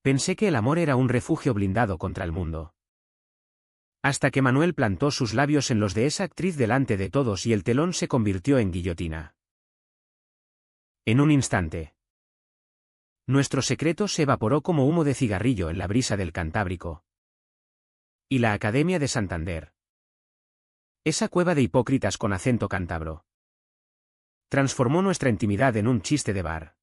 Pensé que el amor era un refugio blindado contra el mundo. Hasta que Manuel plantó sus labios en los de esa actriz delante de todos y el telón se convirtió en guillotina. En un instante. Nuestro secreto se evaporó como humo de cigarrillo en la brisa del Cantábrico. Y la Academia de Santander. Esa cueva de hipócritas con acento cántabro. Transformó nuestra intimidad en un chiste de bar.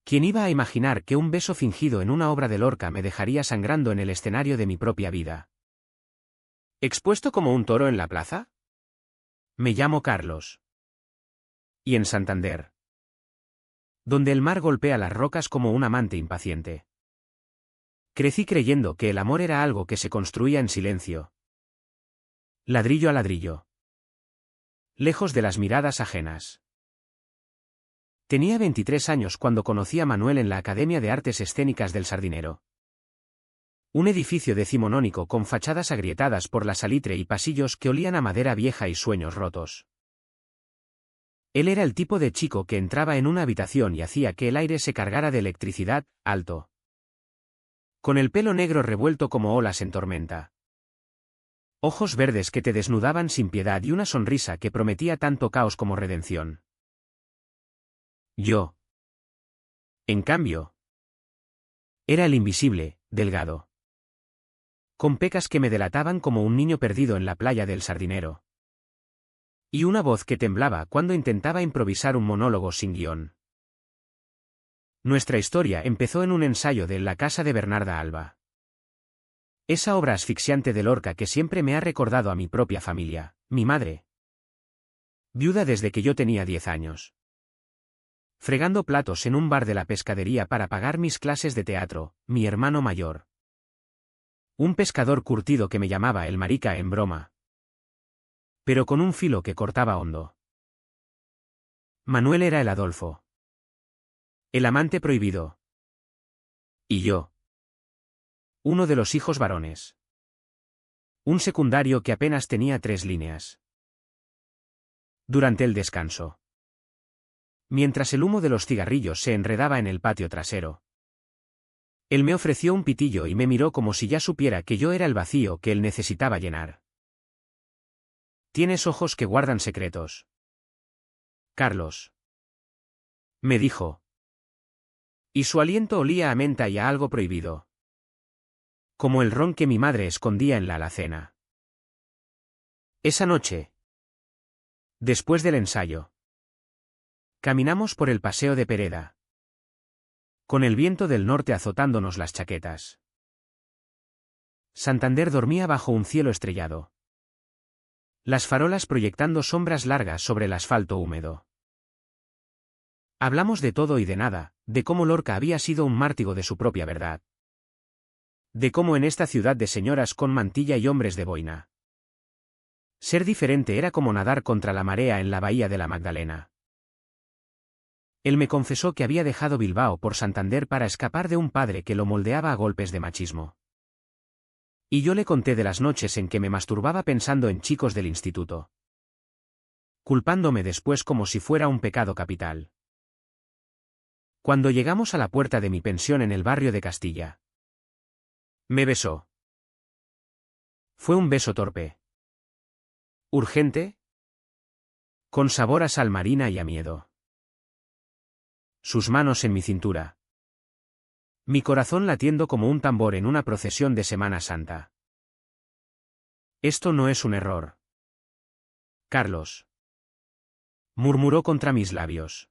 ¿Quién iba a imaginar que un beso fingido en una obra de Lorca me dejaría sangrando en el escenario de mi propia vida? ¿Expuesto como un toro en la plaza? Me llamo Carlos. Y en Santander. Donde el mar golpea las rocas como un amante impaciente. Crecí creyendo que el amor era algo que se construía en silencio. Ladrillo a ladrillo. Lejos de las miradas ajenas. Tenía 23 años cuando conocí a Manuel en la Academia de Artes Escénicas del Sardinero. Un edificio decimonónico con fachadas agrietadas por la salitre y pasillos que olían a madera vieja y sueños rotos. Él era el tipo de chico que entraba en una habitación y hacía que el aire se cargara de electricidad, alto. Con el pelo negro revuelto como olas en tormenta. Ojos verdes que te desnudaban sin piedad y una sonrisa que prometía tanto caos como redención. Yo. En cambio. Era el invisible, delgado. Con pecas que me delataban como un niño perdido en la playa del Sardinero. Y una voz que temblaba cuando intentaba improvisar un monólogo sin guión. Nuestra historia empezó en un ensayo de La casa de Bernarda Alba. Esa obra asfixiante de Lorca que siempre me ha recordado a mi propia familia, mi madre. Viuda desde que yo tenía 10 años. Fregando platos en un bar de la pescadería para pagar mis clases de teatro, mi hermano mayor. Un pescador curtido que me llamaba el marica en broma. Pero con un filo que cortaba hondo. Manuel era el Adolfo. El amante prohibido. Y yo. Uno de los hijos varones. Un secundario que apenas tenía 3 líneas. Durante el descanso. Mientras el humo de los cigarrillos se enredaba en el patio trasero. Él me ofreció un pitillo y me miró como si ya supiera que yo era el vacío que él necesitaba llenar. Tienes ojos que guardan secretos. Carlos. Me dijo. Y su aliento olía a menta y a algo prohibido. Como el ron que mi madre escondía en la alacena. Esa noche. Después del ensayo. Caminamos por el paseo de Pereda. Con el viento del norte azotándonos las chaquetas. Santander dormía bajo un cielo estrellado. Las farolas proyectando sombras largas sobre el asfalto húmedo. Hablamos de todo y de nada, de cómo Lorca había sido un mártir de su propia verdad. De cómo en esta ciudad de señoras con mantilla y hombres de boina. Ser diferente era como nadar contra la marea en la bahía de la Magdalena. Él me confesó que había dejado Bilbao por Santander para escapar de un padre que lo moldeaba a golpes de machismo. Y yo le conté de las noches en que me masturbaba pensando en chicos del instituto. Culpándome después como si fuera un pecado capital. Cuando llegamos a la puerta de mi pensión en el barrio de Castilla. Me besó. Fue un beso torpe. Urgente. Con sabor a sal marina y a miedo. Sus manos en mi cintura. Mi corazón latiendo como un tambor en una procesión de Semana Santa. Esto no es un error. Carlos. Murmuró contra mis labios.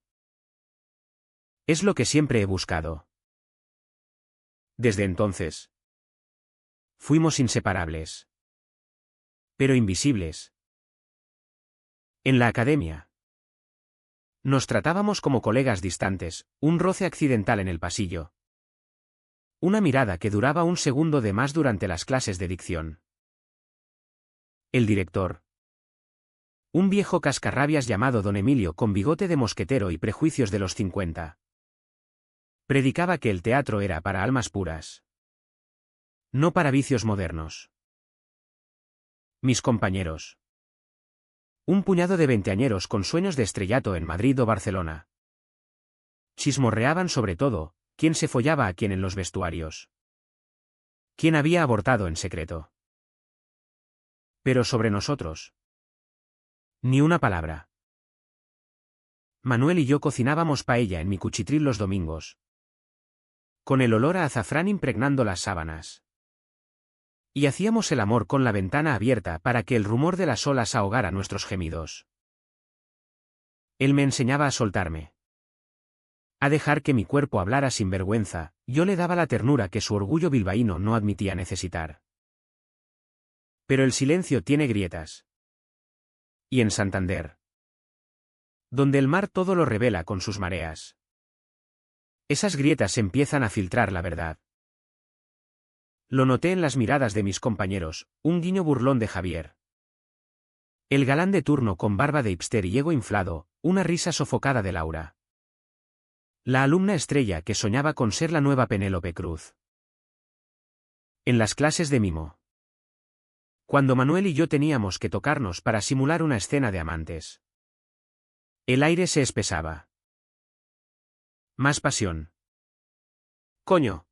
Es lo que siempre he buscado. Desde entonces. Fuimos inseparables. Pero invisibles. En la academia. Nos tratábamos como colegas distantes, un roce accidental en el pasillo. Una mirada que duraba un segundo de más durante las clases de dicción. El director. Un viejo cascarrabias llamado don Emilio con bigote de mosquetero y prejuicios de los 50. Predicaba que el teatro era para almas puras. No para vicios modernos. Mis compañeros. Un puñado de veinteañeros con sueños de estrellato en Madrid o Barcelona. Chismorreaban sobre todo, ¿Quién se follaba a quién en los vestuarios? ¿Quién había abortado en secreto? Pero sobre nosotros. Ni una palabra. Manuel y yo cocinábamos paella en mi cuchitril los domingos, con el olor a azafrán impregnando las sábanas. Y hacíamos el amor con la ventana abierta para que el rumor de las olas ahogara nuestros gemidos. Él me enseñaba a soltarme, a dejar que mi cuerpo hablara sin vergüenza. Yo le daba la ternura que su orgullo bilbaíno no admitía necesitar. Pero el silencio tiene grietas. Y en Santander, donde el mar todo lo revela con sus mareas, esas grietas empiezan a filtrar la verdad. Lo noté en las miradas de mis compañeros, un guiño burlón de Javier, el galán de turno con barba de hipster y ego inflado, una risa sofocada de Laura, la alumna estrella que soñaba con ser la nueva Penélope Cruz. En las clases de mimo, cuando Manuel y yo teníamos que tocarnos para simular una escena de amantes, el aire se espesaba. Más pasión. ¡Coño!,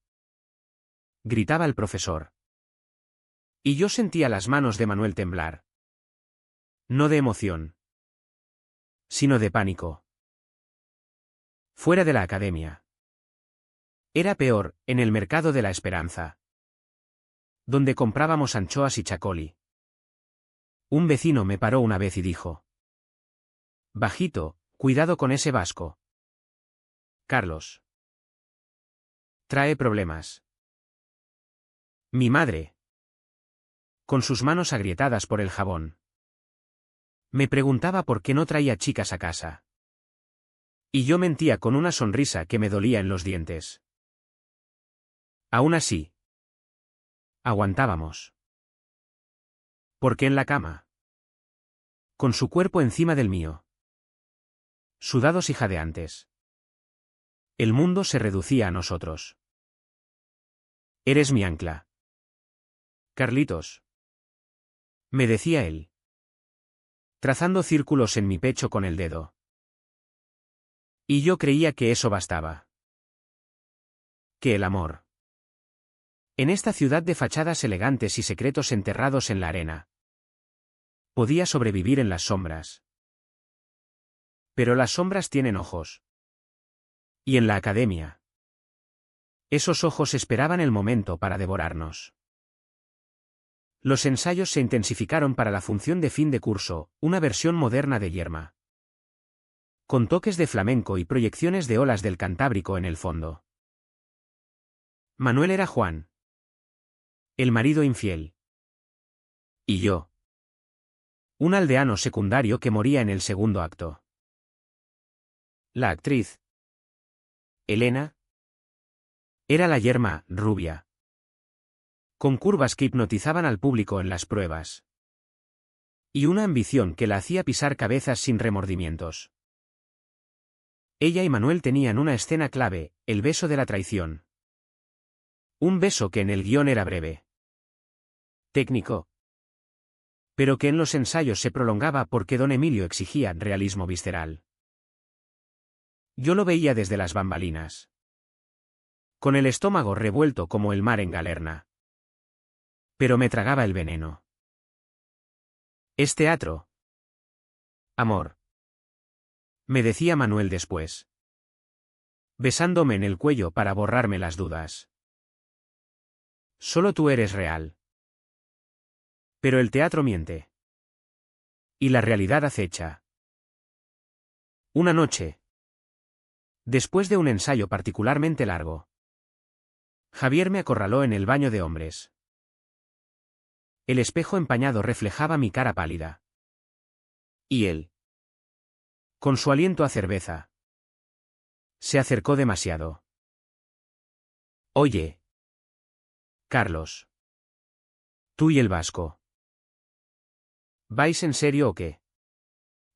gritaba el profesor. Y yo sentía las manos de Manuel temblar. No de emoción, sino de pánico. Fuera de la academia. Era peor, en el mercado de la Esperanza, donde comprábamos anchoas y chacoli. Un vecino me paró una vez y dijo: bajito, cuidado con ese vasco. Carlos. Trae problemas. Mi madre, con sus manos agrietadas por el jabón, me preguntaba por qué no traía chicas a casa. Y yo mentía con una sonrisa que me dolía en los dientes. Aún así, aguantábamos. Porque en la cama, con su cuerpo encima del mío, sudados y jadeantes, el mundo se reducía a nosotros. Eres mi ancla, Carlitos, me decía él, trazando círculos en mi pecho con el dedo. Y yo creía que eso bastaba. Que el amor, en esta ciudad de fachadas elegantes y secretos enterrados en la arena, podía sobrevivir en las sombras. Pero las sombras tienen ojos. Y en la academia, esos ojos esperaban el momento para devorarnos. Los ensayos se intensificaron para la función de fin de curso, una versión moderna de Yerma, con toques de flamenco y proyecciones de olas del Cantábrico en el fondo. Manuel era Juan, el marido infiel. Y yo, un aldeano secundario que moría en el segundo acto. La actriz, Elena, era la Yerma, rubia, con curvas que hipnotizaban al público en las pruebas. Y una ambición que la hacía pisar cabezas sin remordimientos. Ella y Manuel tenían una escena clave, el beso de la traición. Un beso que en el guión era breve, técnico, pero que en los ensayos se prolongaba porque don Emilio exigía realismo visceral. Yo lo veía desde las bambalinas, con el estómago revuelto como el mar en Galerna. Pero me tragaba el veneno. ¿Es teatro? Amor, me decía Manuel después, besándome en el cuello para borrarme las dudas. Solo tú eres real. Pero el teatro miente. Y la realidad acecha. Una noche, después de un ensayo particularmente largo, Javier me acorraló en el baño de hombres. El espejo empañado reflejaba mi cara pálida. Y él, con su aliento a cerveza, se acercó demasiado. Oye, Carlos. Tú y el vasco. ¿Vais en serio o qué?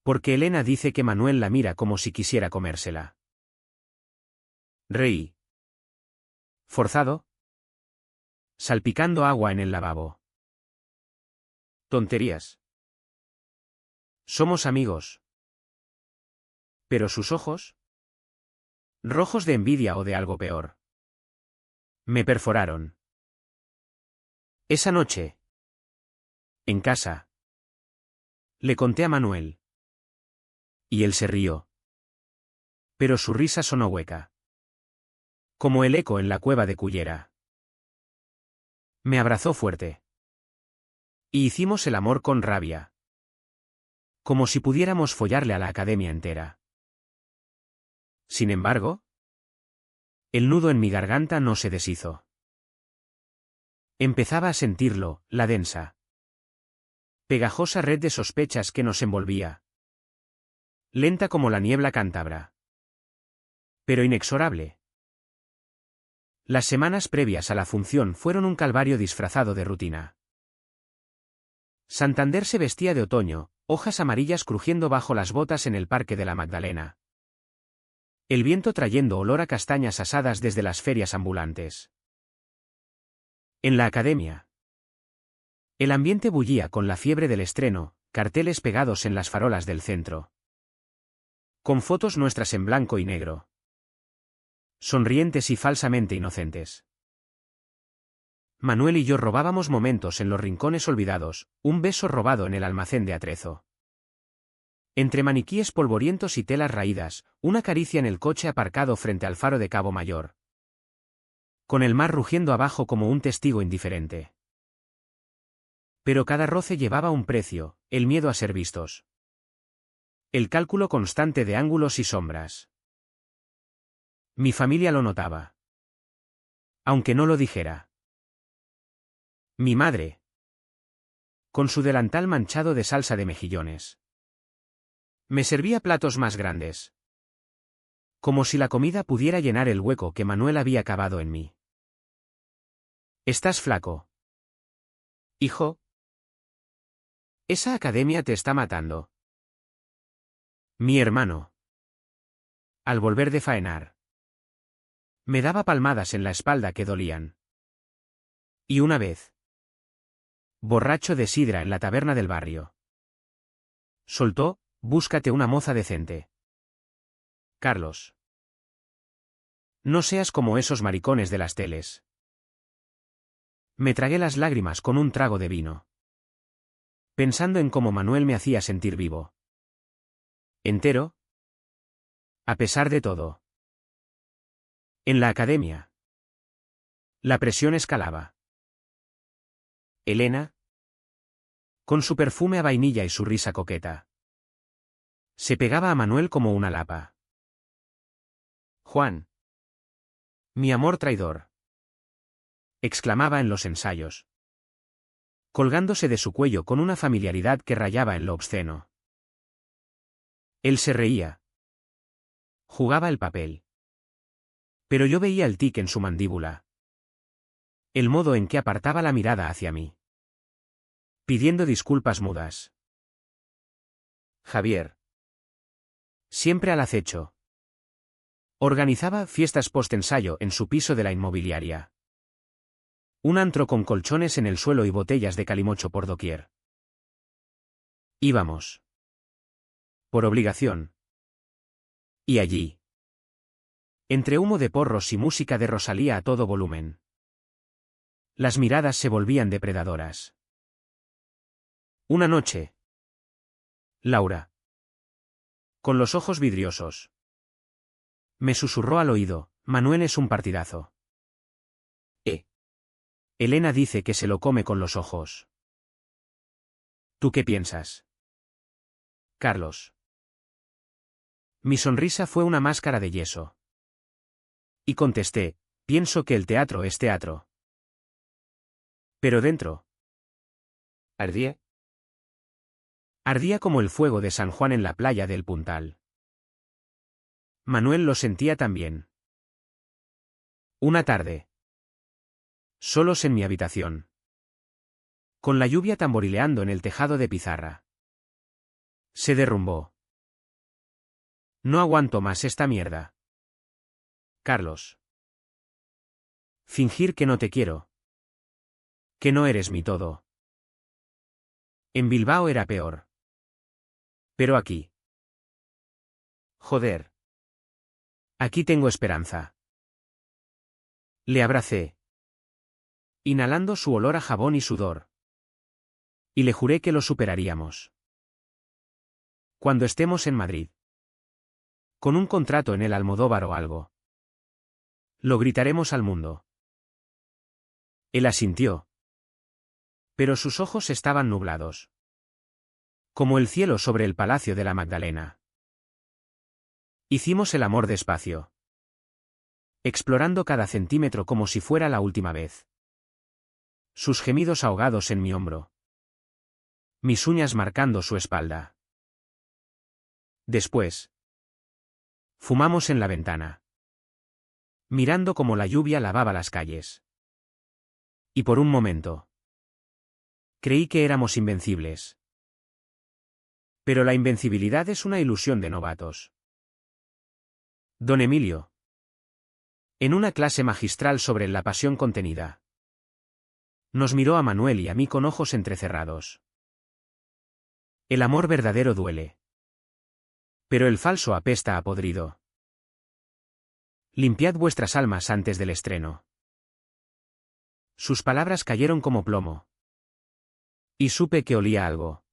Porque Elena dice que Manuel la mira como si quisiera comérsela. Reí. ¿Forzado? Salpicando agua en el lavabo. Tonterías. Somos amigos. ¿Pero sus ojos? Rojos de envidia o de algo peor. Me perforaron. Esa noche. En casa. Le conté a Manuel. Y él se rió. Pero su risa sonó hueca. Como el eco en la cueva de Cullera. Me abrazó fuerte. Y hicimos el amor con rabia. Como si pudiéramos follarle a la academia entera. Sin embargo, el nudo en mi garganta no se deshizo. Empezaba a sentirlo, la densa, pegajosa red de sospechas que nos envolvía. Lenta como la niebla cántabra. Pero inexorable. Las semanas previas a la función fueron un calvario disfrazado de rutina. Santander se vestía de otoño, hojas amarillas crujiendo bajo las botas en el Parque de la Magdalena. El viento trayendo olor a castañas asadas desde las ferias ambulantes. En la academia. El ambiente bullía con la fiebre del estreno, carteles pegados en las farolas del centro. Con fotos nuestras en blanco y negro. Sonrientes y falsamente inocentes. Manuel y yo robábamos momentos en los rincones olvidados, un beso robado en el almacén de atrezo. Entre maniquíes polvorientos y telas raídas, una caricia en el coche aparcado frente al faro de Cabo Mayor. Con el mar rugiendo abajo como un testigo indiferente. Pero cada roce llevaba un precio, el miedo a ser vistos. El cálculo constante de ángulos y sombras. Mi familia lo notaba. Aunque no lo dijera. Mi madre. Con su delantal manchado de salsa de mejillones. Me servía platos más grandes. Como si la comida pudiera llenar el hueco que Manuel había cavado en mí. ¿Estás flaco? Hijo. Esa academia te está matando. Mi hermano. Al volver de faenar. Me daba palmadas en la espalda que dolían. Y una vez. Borracho de sidra en la taberna del barrio. Soltó, búscate una moza decente. Carlos. No seas como esos maricones de las teles. Me tragué las lágrimas con un trago de vino. Pensando en cómo Manuel me hacía sentir vivo. Entero. A pesar de todo. En la academia. La presión escalaba. Elena. Con su perfume a vainilla y su risa coqueta. Se pegaba a Manuel como una lapa. Juan. Mi amor traidor. Exclamaba en los ensayos. Colgándose de su cuello con una familiaridad que rayaba en lo obsceno. Él se reía. Jugaba el papel. Pero yo veía el tic en su mandíbula. El modo en que apartaba la mirada hacia mí. Pidiendo disculpas mudas. Javier. Siempre al acecho. Organizaba fiestas post-ensayo en su piso de la inmobiliaria. Un antro con colchones en el suelo y botellas de calimocho por doquier. Íbamos. Por obligación. Y allí. Entre humo de porros y música de Rosalía a todo volumen. Las miradas se volvían depredadoras. Una noche. Laura. Con los ojos vidriosos. Me susurró al oído, Manuel es un partidazo. Elena dice que se lo come con los ojos. ¿Tú qué piensas? Carlos. Mi sonrisa fue una máscara de yeso. Y contesté, pienso que el teatro es teatro. Pero dentro. ¿Ardía? Ardía como el fuego de San Juan en la playa del Puntal. Manuel lo sentía también. Una tarde. Solos en mi habitación. Con la lluvia tamborileando en el tejado de pizarra. Se derrumbó. No aguanto más esta mierda. Carlos. Fingir que no te quiero. Que no eres mi todo. En Bilbao era peor. Pero aquí. Joder. Aquí tengo esperanza. Le abracé, inhalando su olor a jabón y sudor. Y le juré que lo superaríamos. Cuando estemos en Madrid. Con un contrato en el Almodóvar o algo. Lo gritaremos al mundo. Él asintió. Pero sus ojos estaban nublados. Como el cielo sobre el Palacio de la Magdalena. Hicimos el amor despacio. Explorando cada centímetro como si fuera la última vez. Sus gemidos ahogados en mi hombro. Mis uñas marcando su espalda. Después. Fumamos en la ventana. Mirando cómo la lluvia lavaba las calles. Y por un momento. Creí que éramos invencibles. Pero la invencibilidad es una ilusión de novatos. Don Emilio. En una clase magistral sobre la pasión contenida. Nos miró a Manuel y a mí con ojos entrecerrados. El amor verdadero duele. Pero el falso apesta a podrido. Limpiad vuestras almas antes del estreno. Sus palabras cayeron como plomo. Y supe que olía algo.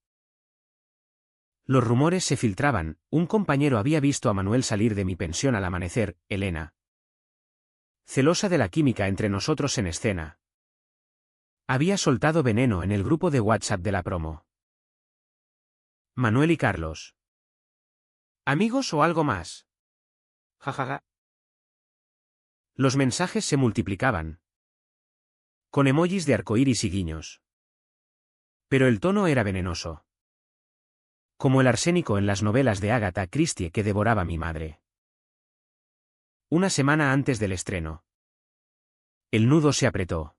Los rumores se filtraban, un compañero había visto a Manuel salir de mi pensión al amanecer, Elena. Celosa de la química entre nosotros en escena. Había soltado veneno en el grupo de WhatsApp de la promo. Manuel y Carlos. ¿Amigos o algo más? Jajaja. Los mensajes se multiplicaban. Con emojis de arcoíris y guiños. Pero el tono era venenoso. Como el arsénico en las novelas de Agatha Christie que devoraba mi madre. Una semana antes del estreno. El nudo se apretó.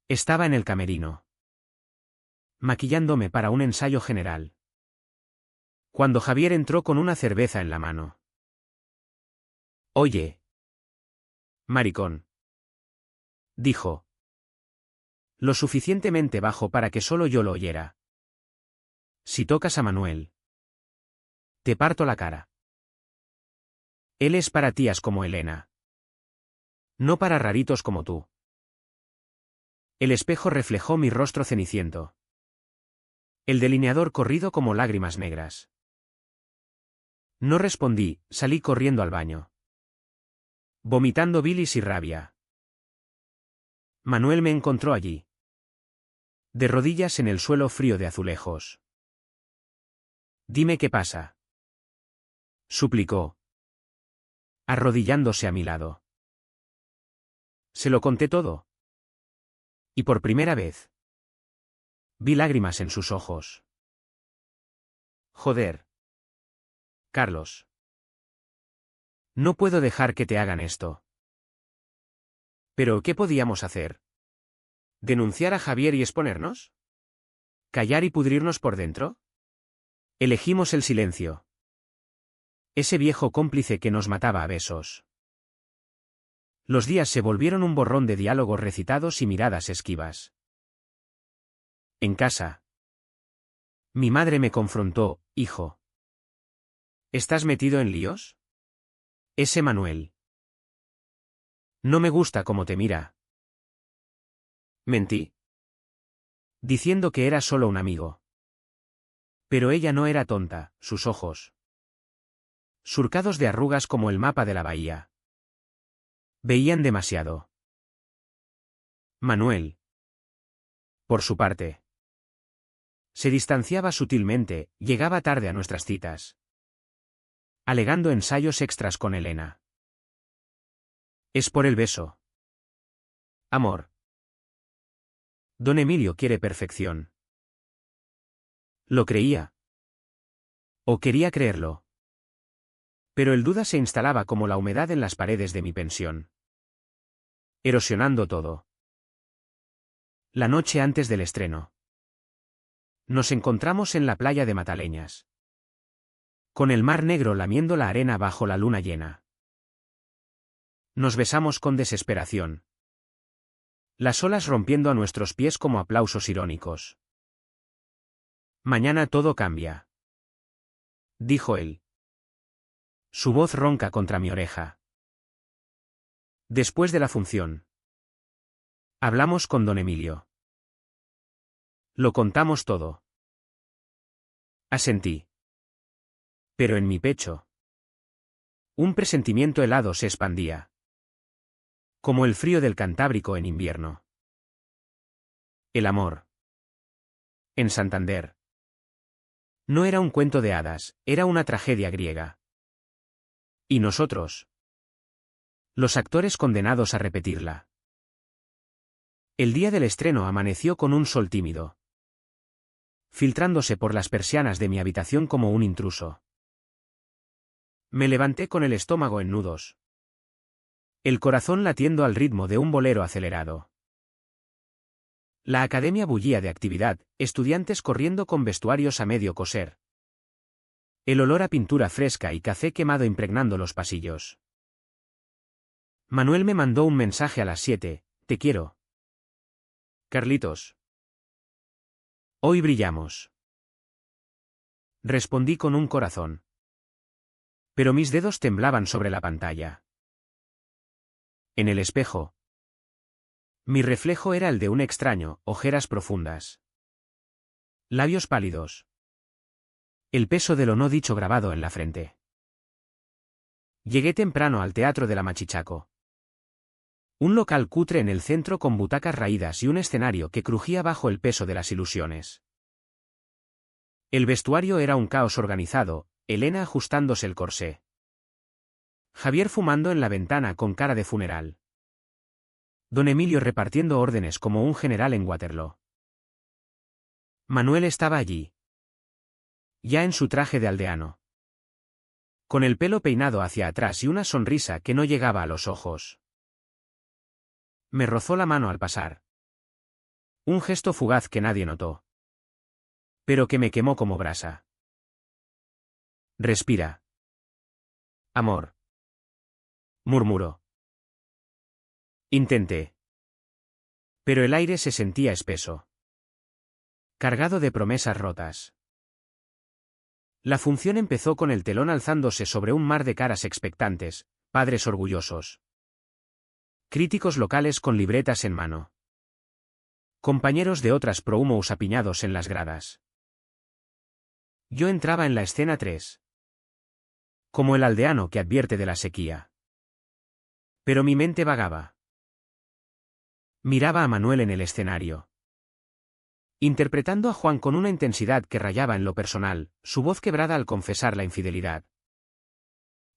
Estaba en el camerino. Maquillándome para un ensayo general. Cuando Javier entró con una cerveza en la mano. Oye. Maricón. Dijo. Lo suficientemente bajo para que solo yo lo oyera. Si tocas a Manuel. Te parto la cara. Él es para tías como Elena. No para raritos como tú. El espejo reflejó mi rostro ceniciento. El delineador corrido como lágrimas negras. No respondí, salí corriendo al baño. Vomitando bilis y rabia. Manuel me encontró allí. De rodillas en el suelo frío de azulejos. Dime qué pasa. Suplicó. Arrodillándose a mi lado. Se lo conté todo. Y por primera vez. Vi lágrimas en sus ojos. Joder. Carlos. No puedo dejar que te hagan esto. ¿Pero qué podíamos hacer? ¿Denunciar a Javier y exponernos? ¿Callar y pudrirnos por dentro? Elegimos el silencio. Ese viejo cómplice que nos mataba a besos. Los días se volvieron un borrón de diálogos recitados y miradas esquivas. En casa. Mi madre me confrontó, hijo. ¿Estás metido en líos? Ese Manuel. No me gusta cómo te mira. Mentí. Diciendo que era solo un amigo. Pero ella no era tonta, sus ojos. Surcados de arrugas como el mapa de la bahía. Veían demasiado. Manuel. Por su parte. Se distanciaba sutilmente, llegaba tarde a nuestras citas. Alegando ensayos extras con Elena. Es por el beso. Amor. Don Emilio quiere perfección. Lo creía. O quería creerlo. Pero el duda se instalaba como la humedad en las paredes de mi pensión. Erosionando todo. La noche antes del estreno. Nos encontramos en la playa de Mataleñas. Con el mar negro lamiendo la arena bajo la luna llena. Nos besamos con desesperación. Las olas rompiendo a nuestros pies como aplausos irónicos. Mañana todo cambia. Dijo él. Su voz ronca contra mi oreja. Después de la función. Hablamos con don Emilio. Lo contamos todo. Asentí. Pero en mi pecho. Un presentimiento helado se expandía. Como el frío del Cantábrico en invierno. El amor. En Santander. No era un cuento de hadas, era una tragedia griega. ¿Y nosotros? Los actores condenados a repetirla. El día del estreno amaneció con un sol tímido, filtrándose por las persianas de mi habitación como un intruso. Me levanté con el estómago en nudos. El corazón latiendo al ritmo de un bolero acelerado. La academia bullía de actividad, estudiantes corriendo con vestuarios a medio coser. El olor a pintura fresca y café quemado impregnando los pasillos. Manuel me mandó un mensaje a las 7, te quiero. Carlitos. Hoy brillamos. Respondí con un corazón. Pero mis dedos temblaban sobre la pantalla. En el espejo. Mi reflejo era el de un extraño, ojeras profundas. Labios pálidos. El peso de lo no dicho grabado en la frente. Llegué temprano al Teatro de la Machichaco. Un local cutre en el centro con butacas raídas y un escenario que crujía bajo el peso de las ilusiones. El vestuario era un caos organizado, Elena ajustándose el corsé. Javier fumando en la ventana con cara de funeral. Don Emilio repartiendo órdenes como un general en Waterloo. Manuel estaba allí. Ya en su traje de aldeano. Con el pelo peinado hacia atrás y una sonrisa que no llegaba a los ojos. Me rozó la mano al pasar. Un gesto fugaz que nadie notó. Pero que me quemó como brasa. Respira. Amor. Murmuró. Intenté. Pero el aire se sentía espeso. Cargado de promesas rotas. La función empezó con el telón alzándose sobre un mar de caras expectantes, padres orgullosos. Críticos locales con libretas en mano. Compañeros de otras promos apiñados en las gradas. Yo entraba en la escena 3. Como el aldeano que advierte de la sequía. Pero mi mente vagaba. Miraba a Manuel en el escenario. Interpretando a Juan con una intensidad que rayaba en lo personal, su voz quebrada al confesar la infidelidad.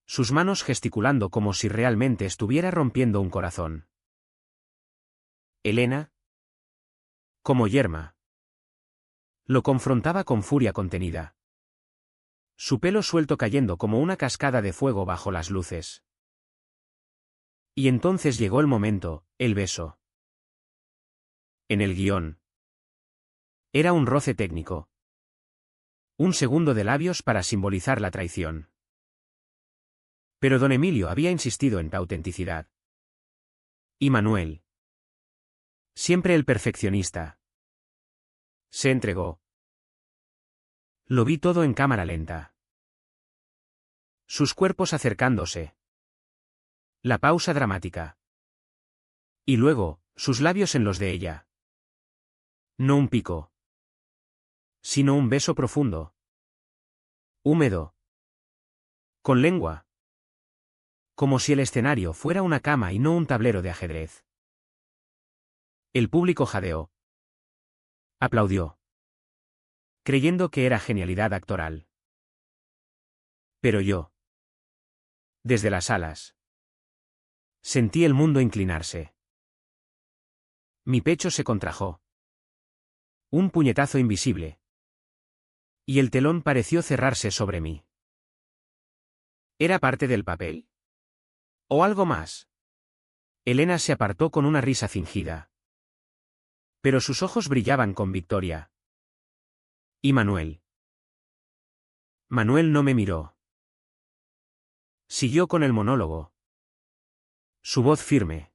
Sus manos gesticulando como si realmente estuviera rompiendo un corazón. Elena. Como yerma. Lo confrontaba con furia contenida. Su pelo suelto cayendo como una cascada de fuego bajo las luces. Y entonces llegó el momento, el beso. En el guión. Era un roce técnico. Un segundo de labios para simbolizar la traición. Pero don Emilio había insistido en la autenticidad. Y Manuel. Siempre el perfeccionista. Se entregó. Lo vi todo en cámara lenta. Sus cuerpos acercándose. La pausa dramática. Y luego, sus labios en los de ella. No un pico. Sino un beso profundo. Húmedo. Con lengua. Como si el escenario fuera una cama y no un tablero de ajedrez. El público jadeó. Aplaudió. Creyendo que era genialidad actoral. Pero yo. Desde las alas. Sentí el mundo inclinarse. Mi pecho se contrajo. Un puñetazo invisible. Y el telón pareció cerrarse sobre mí. ¿Era parte del papel? ¿O algo más? Elena se apartó con una risa fingida. Pero sus ojos brillaban con victoria. ¿Y Manuel? Manuel no me miró. Siguió con el monólogo. Su voz firme.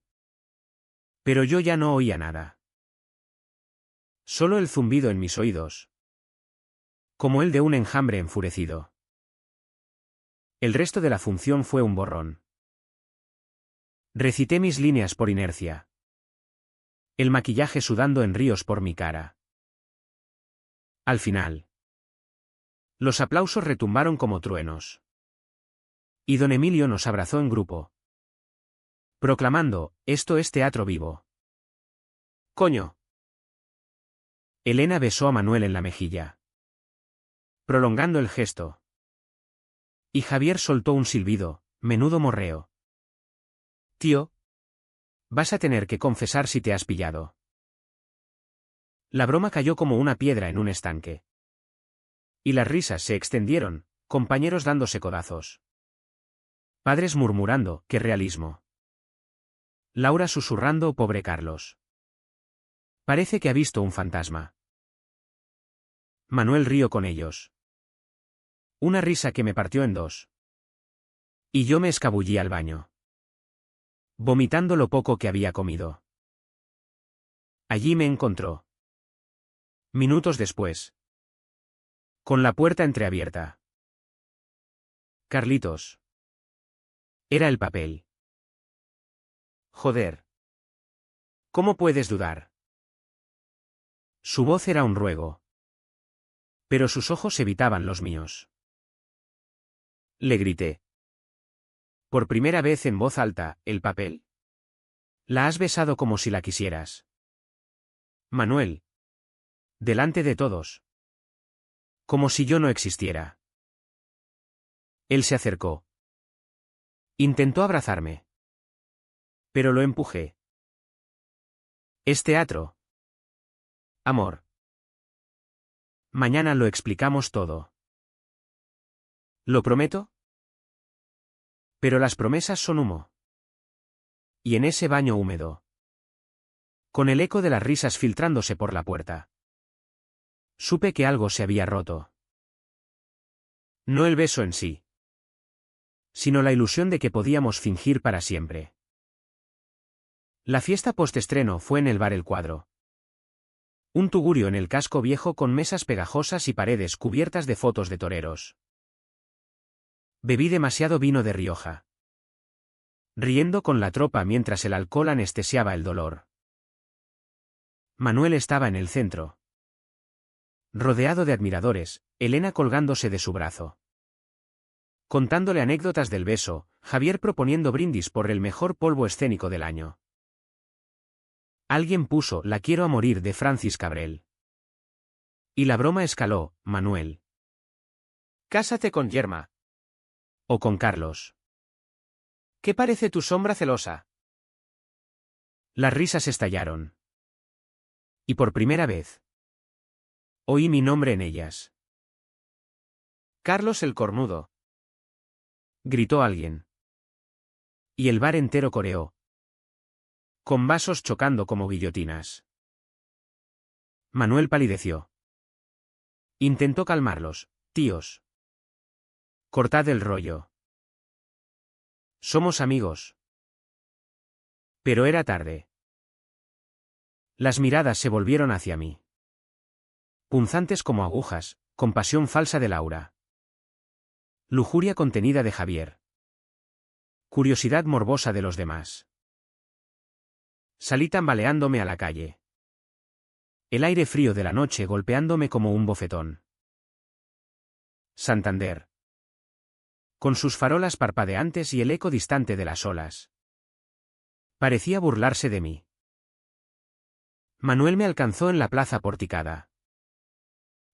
Pero yo ya no oía nada. Solo el zumbido en mis oídos. Como el de un enjambre enfurecido. El resto de la función fue un borrón. Recité mis líneas por inercia. El maquillaje sudando en ríos por mi cara. Al final. Los aplausos retumbaron como truenos. Y don Emilio nos abrazó en grupo, proclamando: «Esto es teatro vivo». «¡Coño!». Elena besó a Manuel en la mejilla, prolongando el gesto. Y Javier soltó un silbido: «Menudo morreo». «Tío, vas a tener que confesar si te has pillado». La broma cayó como una piedra en un estanque. Y las risas se extendieron, compañeros dándose codazos. Padres murmurando: «¡Qué realismo!». Laura susurrando: «Pobre Carlos. Parece que ha visto un fantasma». Manuel rió con ellos. Una risa que me partió en dos. Y yo me escabullí al baño, vomitando lo poco que había comido. Allí me encontró. Minutos después. Con la puerta entreabierta. «Carlitos». Era el papel. «Joder. ¿Cómo puedes dudar?». Su voz era un ruego. Pero sus ojos evitaban los míos. Le grité. Por primera vez en voz alta: «¿El papel? La has besado como si la quisieras». Manuel. Delante de todos. Como si yo no existiera. Él se acercó. Intentó abrazarme. Pero lo empujé. «Es teatro. Amor. Mañana lo explicamos todo». «¿Lo prometo?». Pero las promesas son humo. Y en ese baño húmedo, con el eco de las risas filtrándose por la puerta, supe que algo se había roto. No el beso en sí, sino la ilusión de que podíamos fingir para siempre. La fiesta postestreno fue en el bar El Cuadro. Un tugurio en el casco viejo con mesas pegajosas y paredes cubiertas de fotos de toreros. Bebí demasiado vino de Rioja, riendo con la tropa mientras el alcohol anestesiaba el dolor. Manuel estaba en el centro, rodeado de admiradores, Elena colgándose de su brazo, contándole anécdotas del beso, Javier proponiendo brindis por el mejor polvo escénico del año. Alguien puso «La quiero a morir» de Francis Cabrel. Y la broma escaló: «Manuel, cásate con Yerma. O con Carlos. ¿Qué parece tu sombra celosa?». Las risas estallaron. Y por primera vez oí mi nombre en ellas. «Carlos el cornudo», gritó alguien. Y el bar entero coreó, con vasos chocando como guillotinas. Manuel palideció. Intentó calmarlos: «Tíos, cortad el rollo. Somos amigos». Pero era tarde. Las miradas se volvieron hacia mí, punzantes como agujas, compasión falsa de Laura, lujuria contenida de Javier, curiosidad morbosa de los demás. Salí tambaleándome a la calle, el aire frío de la noche golpeándome como un bofetón. Santander, con sus farolas parpadeantes y el eco distante de las olas, parecía burlarse de mí. Manuel me alcanzó en la plaza porticada,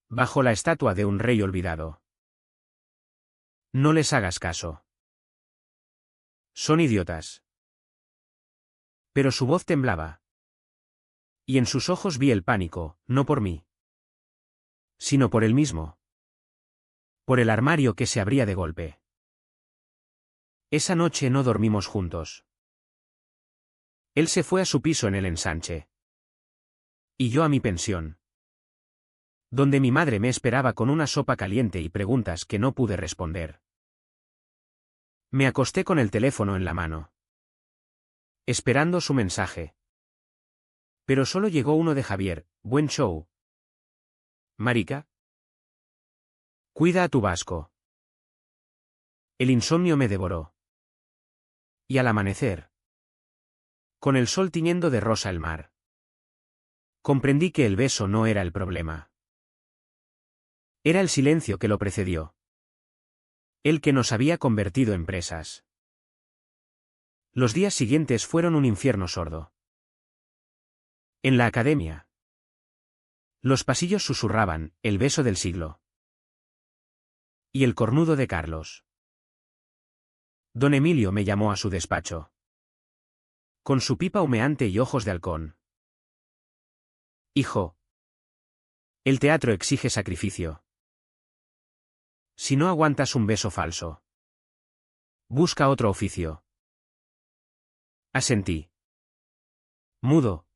bajo la estatua de un rey olvidado. «No les hagas caso. Son idiotas». Pero su voz temblaba. Y en sus ojos vi el pánico, no por mí, sino por él mismo. Por el armario que se abría de golpe. Esa noche no dormimos juntos. Él se fue a su piso en el Ensanche. Y yo a mi pensión, donde mi madre me esperaba con una sopa caliente y preguntas que no pude responder. Me acosté con el teléfono en la mano, esperando su mensaje. Pero solo llegó uno de Javier: «Buen show. Marica. Cuida a tu vasco». El insomnio me devoró. Y al amanecer, con el sol tiñendo de rosa el mar, comprendí que el beso no era el problema. Era el silencio que lo precedió. El que nos había convertido en presas. Los días siguientes fueron un infierno sordo. En la academia, los pasillos susurraban, el beso del siglo. Y el cornudo de Carlos. Don Emilio me llamó a su despacho. Con su pipa humeante y ojos de halcón. Hijo. El teatro exige sacrificio. Si no aguantas un beso falso, busca otro oficio. Asentí. Mudo.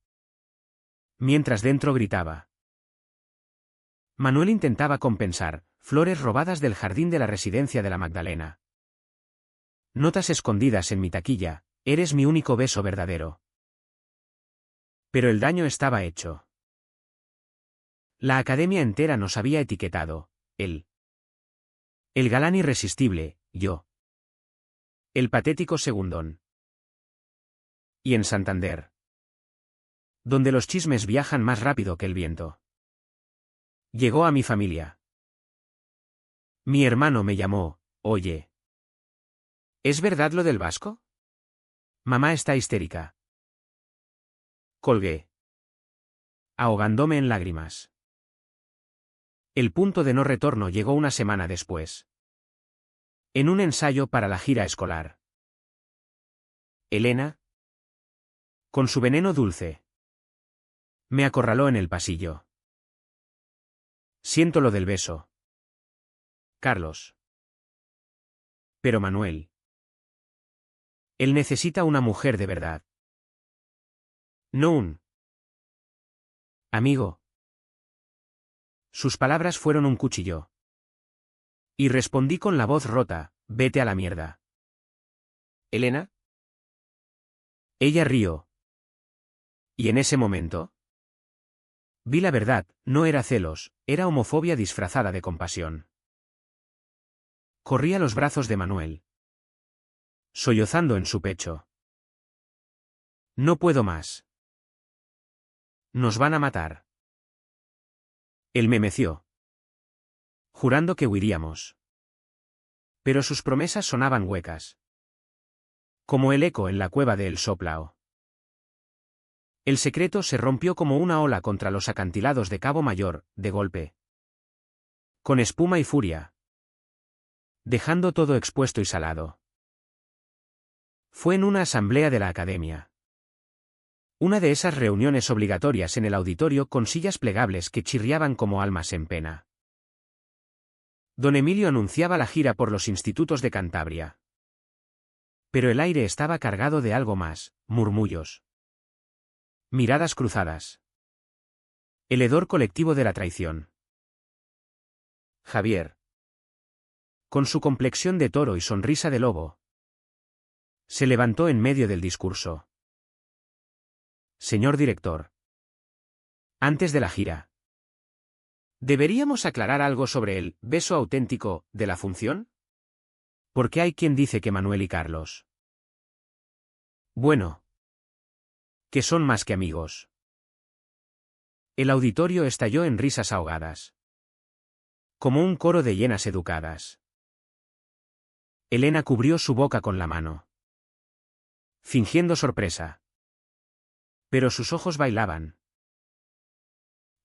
Mientras dentro gritaba. Manuel intentaba compensar, flores robadas del jardín de la residencia de la Magdalena. Notas escondidas en mi taquilla, eres mi único beso verdadero. Pero el daño estaba hecho. La academia entera nos había etiquetado, él. El galán irresistible, yo. El patético segundón. Y en Santander, donde los chismes viajan más rápido que el viento, llegó a mi familia. Mi hermano me llamó, oye. ¿Es verdad lo del vasco? Mamá está histérica. Colgué, ahogándome en lágrimas. El punto de no retorno llegó una semana después. En un ensayo para la gira escolar. Elena, con su veneno dulce, me acorraló en el pasillo. Siento lo del beso, Carlos. Pero Manuel. Él necesita una mujer de verdad. No un amigo. Sus palabras fueron un cuchillo. Y respondí con la voz rota, vete a la mierda. ¿Elena? Ella rió. Y en ese momento vi la verdad, no era celos, era homofobia disfrazada de compasión. Corrí a los brazos de Manuel, sollozando en su pecho. No puedo más. Nos van a matar. Él me meció, jurando que huiríamos. Pero sus promesas sonaban huecas, como el eco en la cueva de El Soplao. El secreto se rompió como una ola contra los acantilados de Cabo Mayor, de golpe. Con espuma y furia. Dejando todo expuesto y salado. Fue en una asamblea de la academia. Una de esas reuniones obligatorias en el auditorio con sillas plegables que chirriaban como almas en pena. Don Emilio anunciaba la gira por los institutos de Cantabria. Pero el aire estaba cargado de algo más, murmullos. Miradas cruzadas. El hedor colectivo de la traición. Javier, con su complexión de toro y sonrisa de lobo, se levantó en medio del discurso. Señor director. Antes de la gira, ¿deberíamos aclarar algo sobre el beso auténtico de la función? Porque hay quien dice que Manuel y Carlos, bueno, que son más que amigos. El auditorio estalló en risas ahogadas. Como un coro de hienas educadas. Elena cubrió su boca con la mano, fingiendo sorpresa. Pero sus ojos bailaban.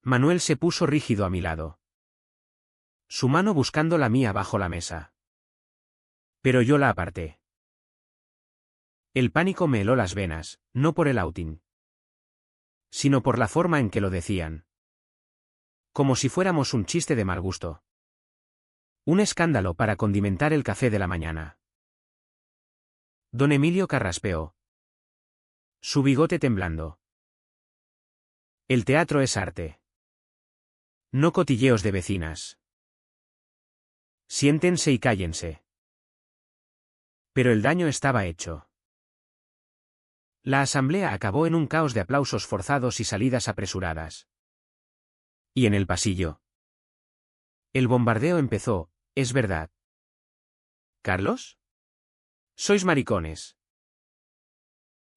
Manuel se puso rígido a mi lado. Su mano buscando la mía bajo la mesa. Pero yo la aparté. El pánico me heló las venas, no por el outing, sino por la forma en que lo decían. Como si fuéramos un chiste de mal gusto. Un escándalo para condimentar el café de la mañana. Don Emilio carraspeó, su bigote temblando. El teatro es arte. No cotilleos de vecinas. Siéntense y cállense. Pero el daño estaba hecho. La asamblea acabó en un caos de aplausos forzados y salidas apresuradas. Y en el pasillo. El bombardeo empezó, es verdad. ¿Carlos? Sois maricones.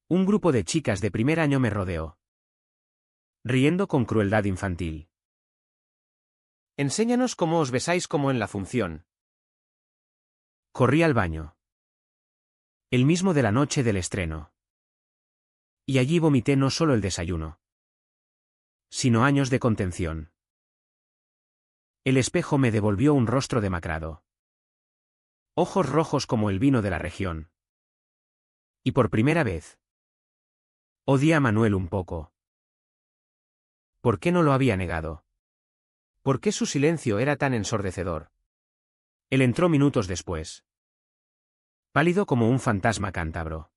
Un grupo de chicas de primer año me rodeó, riendo con crueldad infantil. Enséñanos cómo os besáis como en la función. Corrí al baño. El mismo de la noche del estreno. Y allí vomité no solo el desayuno, sino años de contención. El espejo me devolvió un rostro demacrado. Ojos rojos como el vino de la región. Y por primera vez, odié a Manuel un poco. ¿Por qué no lo había negado? ¿Por qué su silencio era tan ensordecedor? Él entró minutos después, pálido como un fantasma cántabro.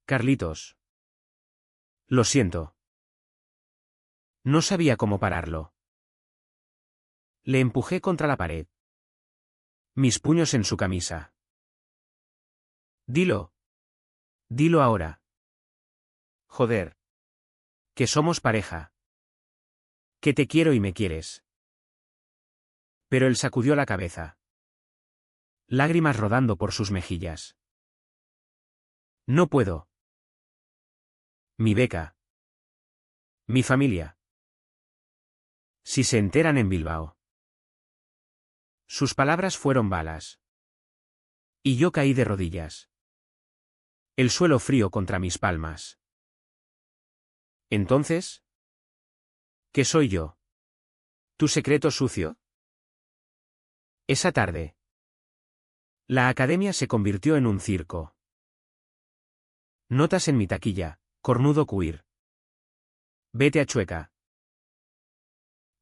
Carlitos. Lo siento. No sabía cómo pararlo. Le empujé contra la pared. Mis puños en su camisa. Dilo. Dilo ahora. Joder. Que somos pareja. Que te quiero y me quieres. Pero él sacudió la cabeza. Lágrimas rodando por sus mejillas. No puedo. Mi beca. Mi familia. Si se enteran en Bilbao. Sus palabras fueron balas. Y yo caí de rodillas. El suelo frío contra mis palmas. Entonces, ¿qué soy yo? ¿Tu secreto sucio? Esa tarde, la academia se convirtió en un circo. Notas en mi taquilla, cornudo queer. Vete a Chueca.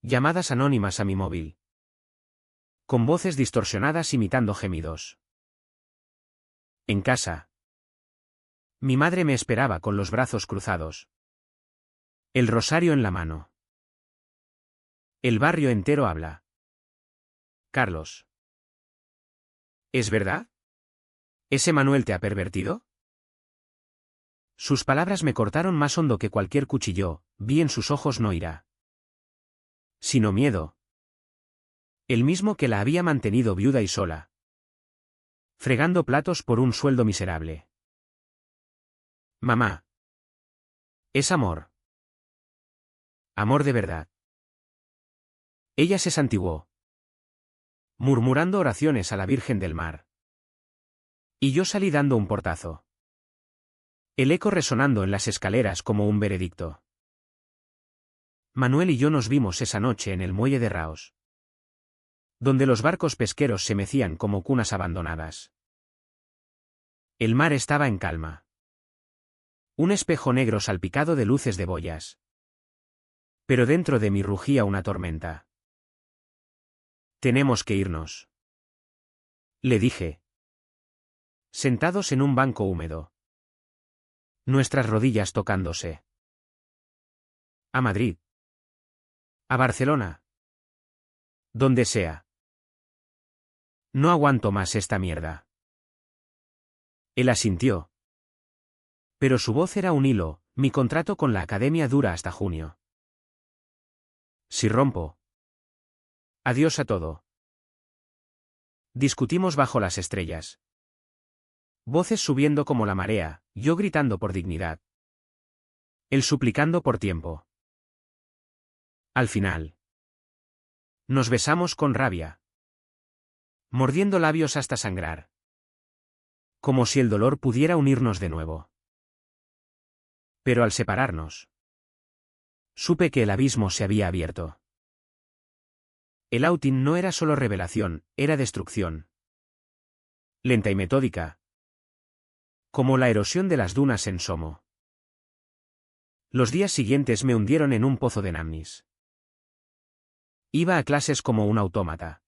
Llamadas anónimas a mi móvil. Con voces distorsionadas imitando gemidos. En casa. Mi madre me esperaba con los brazos cruzados. El rosario en la mano. El barrio entero habla. Carlos. ¿Es verdad? ¿Ese Manuel te ha pervertido? Sus palabras me cortaron más hondo que cualquier cuchillo, vi en sus ojos no ira, sino miedo. El mismo que la había mantenido viuda y sola. Fregando platos por un sueldo miserable. Mamá. Es amor. Amor de verdad. Ella se santiguó, murmurando oraciones a la Virgen del Mar. Y yo salí dando un portazo. El eco resonando en las escaleras como un veredicto. Manuel y yo nos vimos esa noche en el muelle de Raos, donde los barcos pesqueros se mecían como cunas abandonadas. El mar estaba en calma. Un espejo negro salpicado de luces de boyas. Pero dentro de mí rugía una tormenta. Tenemos que irnos. Le dije. Sentados en un banco húmedo. Nuestras rodillas tocándose. A Madrid. A Barcelona. Donde sea. No aguanto más esta mierda. Él asintió. Pero su voz era un hilo, mi contrato con la academia dura hasta junio. Si rompo. Adiós a todo. Discutimos bajo las estrellas. Voces subiendo como la marea, yo gritando por dignidad. Él suplicando por tiempo. Al final. Nos besamos con rabia. Mordiendo labios hasta sangrar. Como si el dolor pudiera unirnos de nuevo. Pero al separarnos, supe que el abismo se había abierto. El outing no era solo revelación, era destrucción. Lenta y metódica. Como la erosión de las dunas en Somo. Los días siguientes me hundieron en un pozo de Namnis. Iba a clases como un autómata.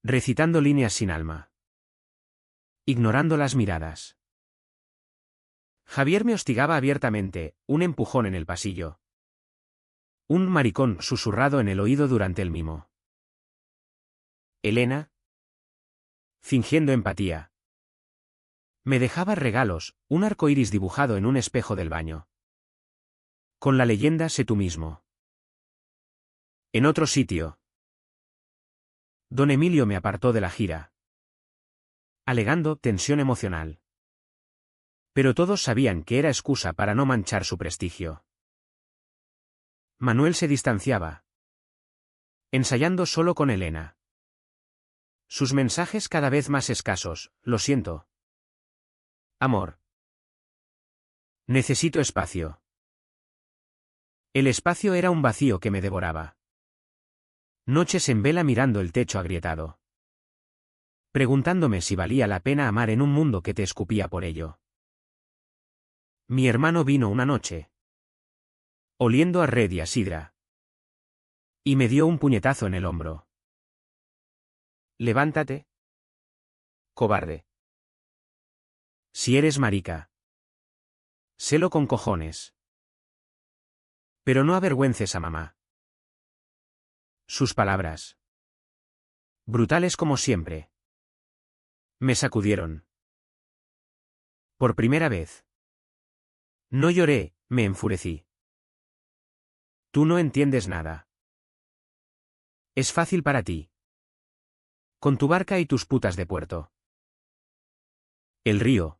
Recitando líneas sin alma. Ignorando las miradas. Javier me hostigaba abiertamente, un empujón en el pasillo. Un maricón susurrado en el oído durante el mimo. Elena. Fingiendo empatía. Me dejaba regalos, un arco iris dibujado en un espejo del baño. Con la leyenda sé tú mismo. En otro sitio. Don Emilio me apartó de la gira. alegando tensión emocional. Pero todos sabían que era excusa para no manchar su prestigio. Manuel se distanciaba, ensayando solo con Elena. Sus mensajes cada vez más escasos: lo siento. Amor. Necesito espacio. El espacio era un vacío que me devoraba. Noches en vela mirando el techo agrietado, preguntándome si valía la pena amar en un mundo que te escupía por ello. Mi hermano vino una noche, oliendo a red y a sidra, y me dio un puñetazo en el hombro. Levántate, cobarde. Si eres marica, sélo con cojones. Pero no avergüences a mamá. Sus palabras, brutales como siempre, me sacudieron. Por primera vez. No lloré, me enfurecí. Tú no entiendes nada. Es fácil para ti. Con tu barca y tus putas de puerto. El río.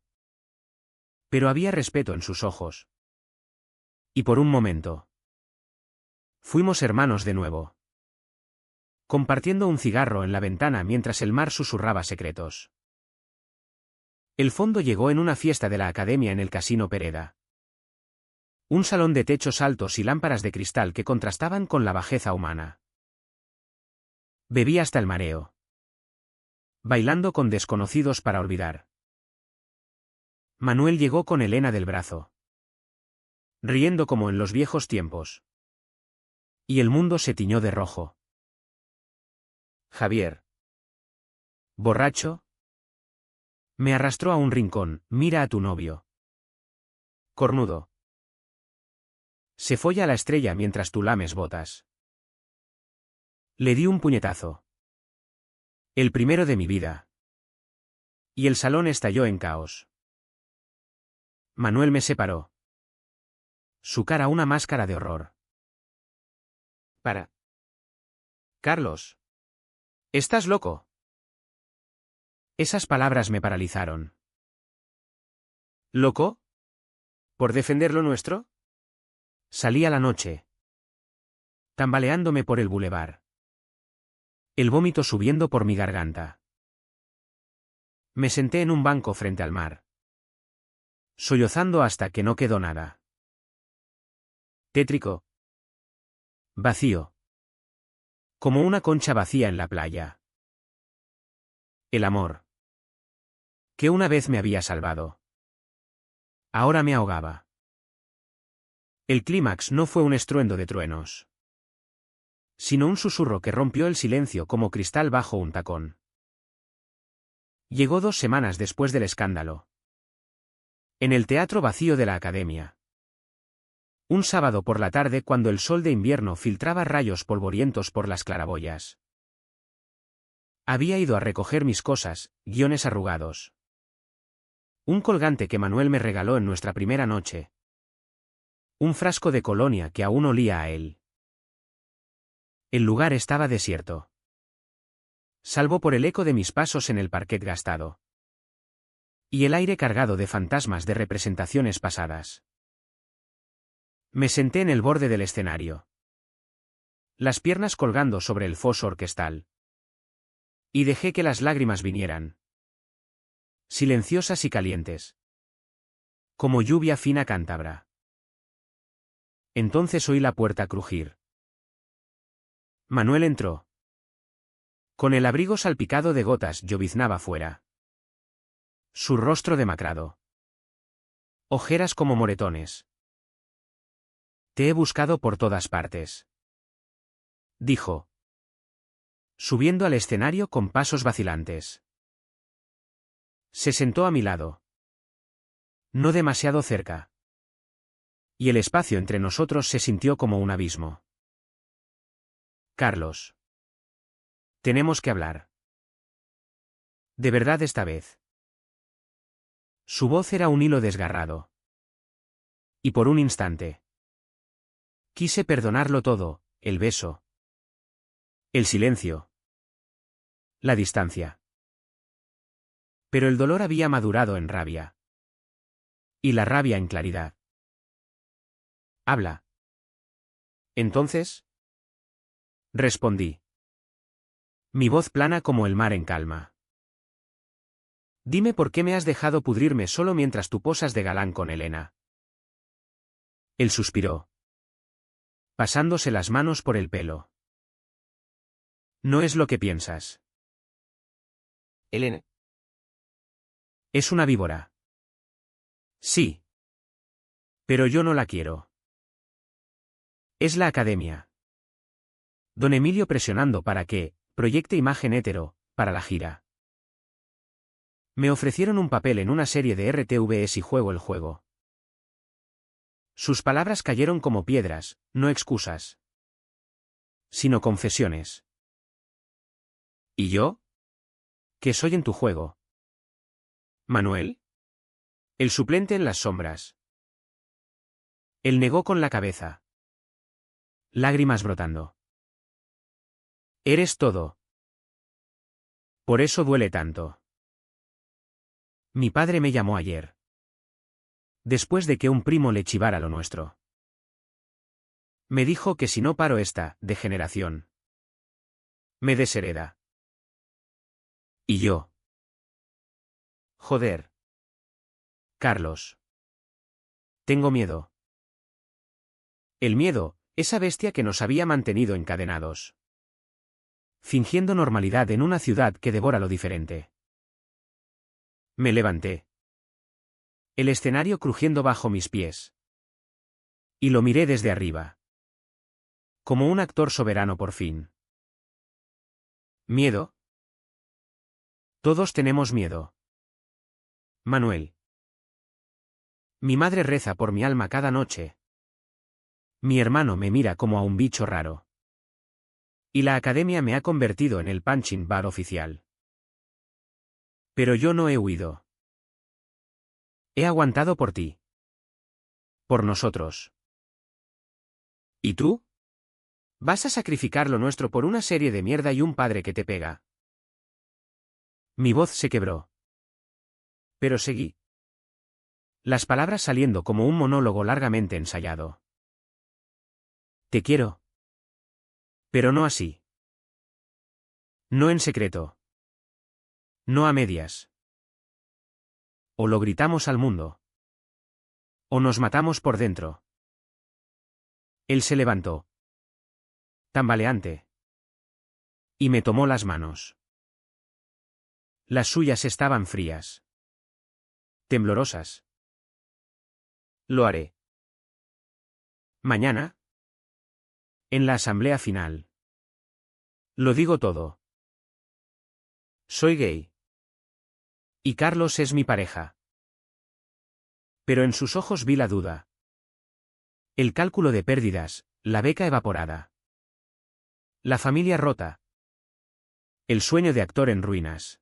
Pero había respeto en sus ojos. Y por un momento, fuimos hermanos de nuevo, compartiendo un cigarro en la ventana mientras el mar susurraba secretos. El fondo llegó en una fiesta de la academia en el Casino Pereda. Un salón de techos altos y lámparas de cristal que contrastaban con la bajeza humana. Bebí hasta el mareo, bailando con desconocidos para olvidar. Manuel llegó con Elena del brazo, riendo como en los viejos tiempos. Y el mundo se tiñó de rojo. Javier, borracho, me arrastró a un rincón. Mira a tu novio. Cornudo. Se folla a la estrella mientras tú lames botas. Le di un puñetazo. El primero de mi vida. Y el salón estalló en caos. Manuel me separó. Su cara una máscara de horror. Para. Carlos. ¿Estás loco? Esas palabras me paralizaron. ¿Loco? ¿Por defender lo nuestro? Salí a la noche, tambaleándome por el bulevar. El vómito subiendo por mi garganta. Me senté en un banco frente al mar, sollozando hasta que no quedó nada. Tétrico. Vacío. Como una concha vacía en la playa. El amor, que una vez me había salvado, ahora me ahogaba. El clímax no fue un estruendo de truenos, sino un susurro que rompió el silencio como cristal bajo un tacón. Llegó 2 semanas después del escándalo. En el teatro vacío de la academia. Un sábado por la tarde cuando el sol de invierno filtraba rayos polvorientos por las claraboyas. Había ido a recoger mis cosas, guiones arrugados. Un colgante que Manuel me regaló en nuestra primera noche. Un frasco de colonia que aún olía a él. El lugar estaba desierto, salvo por el eco de mis pasos en el parquet gastado. Y el aire cargado de fantasmas de representaciones pasadas. Me senté en el borde del escenario, las piernas colgando sobre el foso orquestal. Y dejé que las lágrimas vinieran, silenciosas y calientes, como lluvia fina cántabra. Entonces oí la puerta crujir. Manuel entró. Con el abrigo salpicado de gotas lloviznaba fuera. Su rostro demacrado. Ojeras como moretones. Te he buscado por todas partes, dijo, subiendo al escenario con pasos vacilantes. Se sentó a mi lado. No demasiado cerca. Y el espacio entre nosotros se sintió como un abismo. Carlos. Tenemos que hablar. De verdad esta vez. Su voz era un hilo desgarrado. Y por un instante quise perdonarlo todo: el beso, el silencio, la distancia. Pero el dolor había madurado en rabia. Y la rabia en claridad. Habla. ¿Entonces? Respondí. Mi voz plana como el mar en calma. Dime por qué me has dejado pudrirme solo mientras tú posas de galán con Helena. Él suspiró, pasándose las manos por el pelo. No es lo que piensas. Helena. Es una víbora. Sí. Pero yo no la quiero. Es la academia. Don Emilio presionando para que proyecte imagen hetero para la gira. Me ofrecieron un papel en una serie de RTVE y juego el juego. Sus palabras cayeron como piedras, no excusas, sino confesiones. ¿Y yo? ¿Qué soy en tu juego? ¿Manuel? El suplente en las sombras. Él negó con la cabeza. Lágrimas brotando. Eres todo. Por eso duele tanto. Mi padre me llamó ayer. Después de que un primo le chivara lo nuestro. Me dijo que si no paro esta degeneración, me deshereda. ¿Y yo? Joder. Carlos. Tengo miedo. El miedo, esa bestia que nos había mantenido encadenados. Fingiendo normalidad en una ciudad que devora lo diferente. Me levanté. El escenario crujiendo bajo mis pies. Y lo miré desde arriba. Como un actor soberano por fin. ¿Miedo? Todos tenemos miedo. Manuel. Mi madre reza por mi alma cada noche. Mi hermano me mira como a un bicho raro. Y la academia me ha convertido en el punching bag oficial. Pero yo no he huido. He aguantado por ti. Por nosotros. ¿Y tú? ¿Vas a sacrificar lo nuestro por una serie de mierda y un padre que te pega? Mi voz se quebró. Pero seguí. Las palabras saliendo como un monólogo largamente ensayado. Te quiero. Pero no así. No en secreto. No a medias. O lo gritamos al mundo. O nos matamos por dentro. Él se levantó. Tambaleante. Y me tomó las manos. Las suyas estaban frías. Temblorosas. Lo haré. Mañana. En la asamblea final. Lo digo todo. Soy gay. Y Carlos es mi pareja. Pero en sus ojos vi la duda. El cálculo de pérdidas, la beca evaporada. La familia rota. El sueño de actor en ruinas.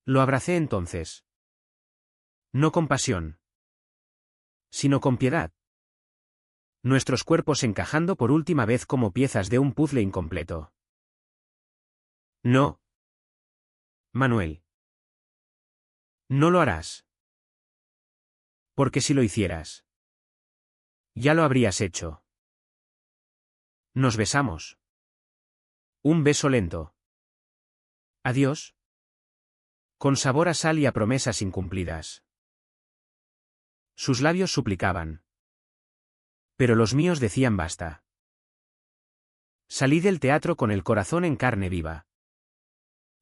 Lo abracé entonces. No con pasión. Sino con piedad. Nuestros cuerpos encajando por última vez como piezas de un puzzle incompleto. No. Manuel. No lo harás. Porque si lo hicieras, ya lo habrías hecho. Nos besamos. Un beso lento. Adiós. Con sabor a sal y a promesas incumplidas. Sus labios suplicaban. Pero los míos decían basta. Salí del teatro con el corazón en carne viva.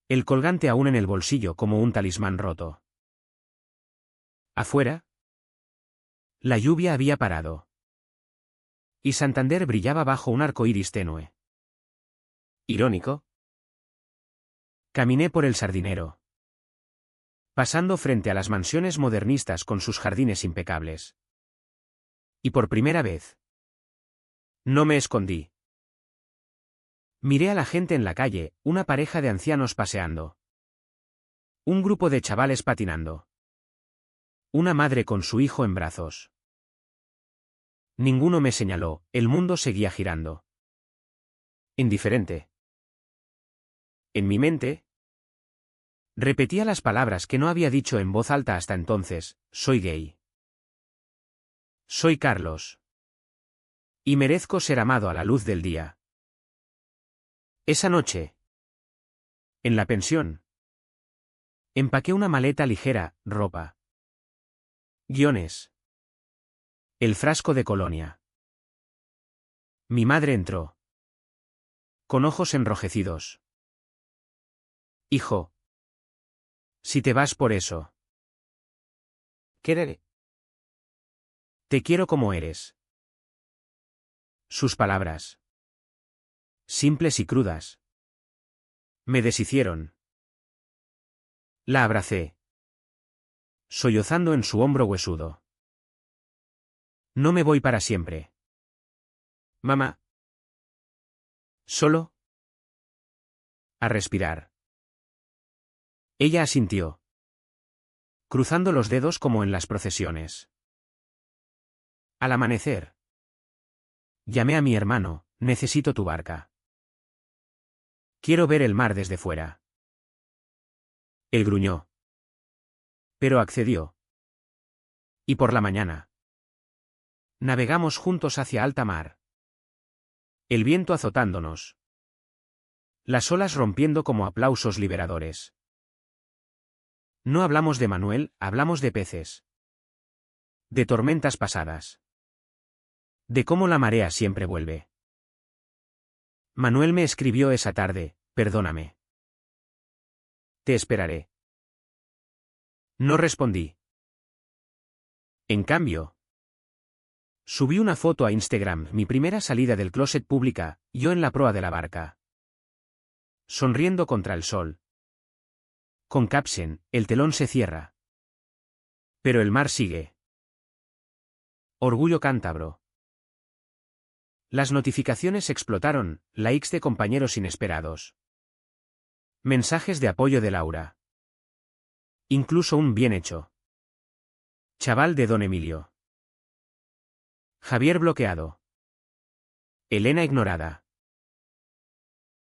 El colgante aún en el bolsillo como un talismán roto. Afuera. La lluvia había parado. Y Santander brillaba bajo un arco iris tenue. ¿Irónico? Caminé por el Sardinero. Pasando frente a las mansiones modernistas con sus jardines impecables. Y por primera vez. No me escondí. Miré a la gente en la calle, una pareja de ancianos paseando. Un grupo de chavales patinando. Una madre con su hijo en brazos. Ninguno me señaló, el mundo seguía girando. Indiferente. En mi mente. Repetía las palabras que no había dicho en voz alta hasta entonces: soy gay. Soy Carlos. Y merezco ser amado a la luz del día. Esa noche, en la pensión, empaqué una maleta ligera, ropa, guiones, el frasco de colonia. Mi madre entró, con ojos enrojecidos. Hijo, si te vas por eso. Querer. Te quiero como eres. Sus palabras, simples y crudas, me deshicieron. La abracé, sollozando en su hombro huesudo. No me voy para siempre. Mamá. Solo a respirar. Ella asintió, cruzando los dedos como en las procesiones. Al amanecer, llamé a mi hermano: necesito tu barca. Quiero ver el mar desde fuera. Él gruñó, pero accedió. Y por la mañana, navegamos juntos hacia alta mar. El viento azotándonos, las olas rompiendo como aplausos liberadores. No hablamos de Manuel, hablamos de peces. De tormentas pasadas. De cómo la marea siempre vuelve. Manuel me escribió esa tarde: perdóname. Te esperaré. No respondí. En cambio, subí una foto a Instagram, mi primera salida del closet pública, yo en la proa de la barca, sonriendo contra el sol. Con caption: el telón se cierra, pero el mar sigue. Orgullo cántabro. Las notificaciones explotaron, likes de compañeros inesperados. Mensajes de apoyo de Laura. Incluso un bien hecho. Chaval de Don Emilio. Javier bloqueado. Elena ignorada.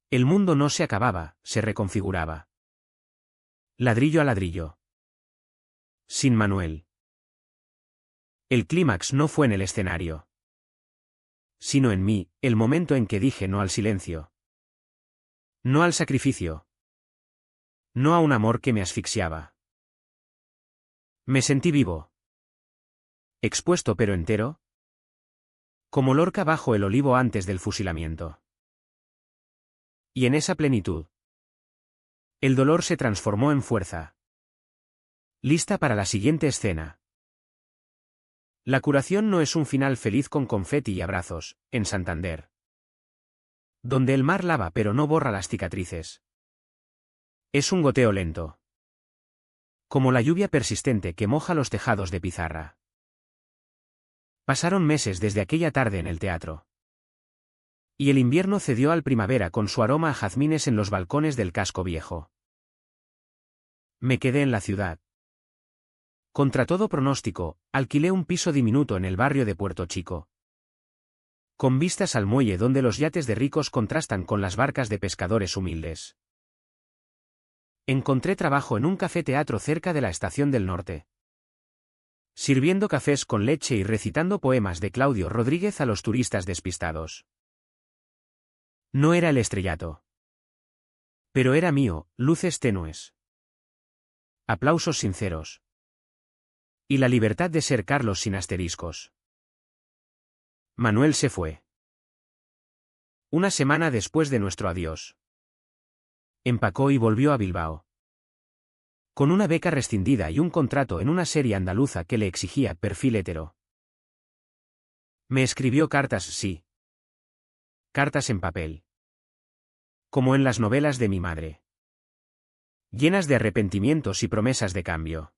El mundo no se acababa, se reconfiguraba. Ladrillo a ladrillo. Sin Manuel. El clímax no fue en el escenario, sino en mí, el momento en que dije no al silencio. No al sacrificio. No a un amor que me asfixiaba. Me sentí vivo. Expuesto pero entero. Como Lorca bajo el olivo antes del fusilamiento. Y en esa plenitud, el dolor se transformó en fuerza. Lista para la siguiente escena. La curación no es un final feliz con confeti y abrazos, en Santander, donde el mar lava pero no borra las cicatrices. Es un goteo lento, como la lluvia persistente que moja los tejados de pizarra. Pasaron meses desde aquella tarde en el teatro. Y el invierno cedió al primavera con su aroma a jazmines en los balcones del casco viejo. Me quedé en la ciudad. Contra todo pronóstico, alquilé un piso diminuto en el barrio de Puerto Chico, con vistas al muelle donde los yates de ricos contrastan con las barcas de pescadores humildes. Encontré trabajo en un café-teatro cerca de la Estación del Norte, sirviendo cafés con leche y recitando poemas de Claudio Rodríguez a los turistas despistados. No era el estrellato, pero era mío, luces tenues, aplausos sinceros, y la libertad de ser Carlos sin asteriscos. Manuel se fue. Una semana después de nuestro adiós. Empacó y volvió a Bilbao. Con una beca rescindida y un contrato en una serie andaluza que le exigía perfil hetero. Me escribió cartas, sí. Cartas en papel. Como en las novelas de mi madre. Llenas de arrepentimientos y promesas de cambio.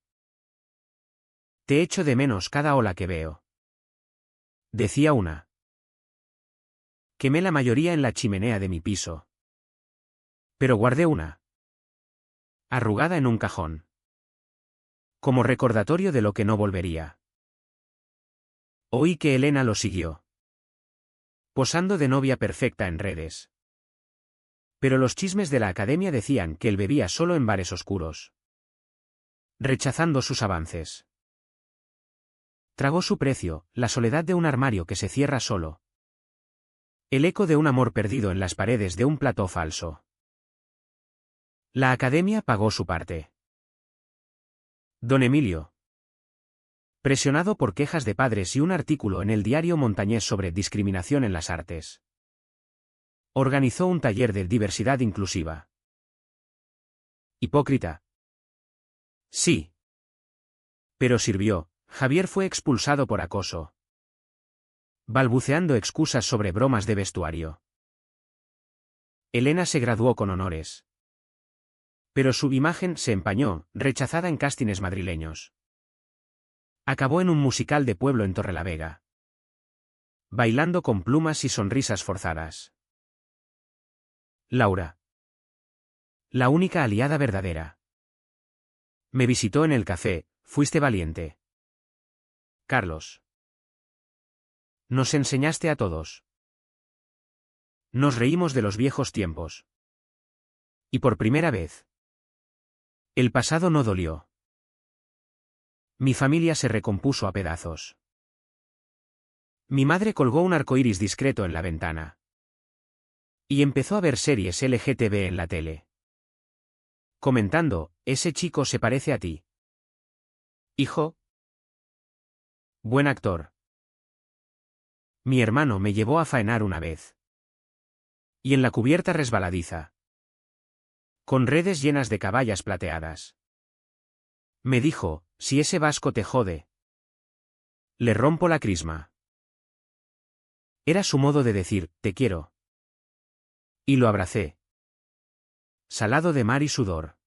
Te echo de menos cada ola que veo. Decía una. Quemé la mayoría en la chimenea de mi piso. Pero guardé una, arrugada en un cajón, como recordatorio de lo que no volvería. Oí que Elena lo siguió, posando de novia perfecta en redes. Pero los chismes de la academia decían que él bebía solo en bares oscuros, rechazando sus avances. Tragó su precio, la soledad de un armario que se cierra solo. El eco de un amor perdido en las paredes de un plató falso. La academia pagó su parte. Don Emilio, presionado por quejas de padres y un artículo en el diario montañés sobre discriminación en las artes, organizó un taller de diversidad inclusiva. Hipócrita. Sí. Pero sirvió. Javier fue expulsado por acoso, balbuceando excusas sobre bromas de vestuario. Elena se graduó con honores. Pero su imagen se empañó, rechazada en castings madrileños. Acabó en un musical de pueblo en Torrelavega, bailando con plumas y sonrisas forzadas. Laura, la única aliada verdadera. Me visitó en el café, fuiste valiente. Carlos. Nos enseñaste a todos. Nos reímos de los viejos tiempos. Y por primera vez, el pasado no dolió. Mi familia se recompuso a pedazos. Mi madre colgó un arcoíris discreto en la ventana. Y empezó a ver series LGTB en la tele, comentando, ese chico se parece a ti. Hijo. Buen actor. Mi hermano me llevó a faenar una vez. Y en la cubierta resbaladiza, con redes llenas de caballas plateadas, me dijo, si ese vasco te jode, le rompo la crisma. Era su modo de decir, te quiero. Y lo abracé. Salado de mar y sudor.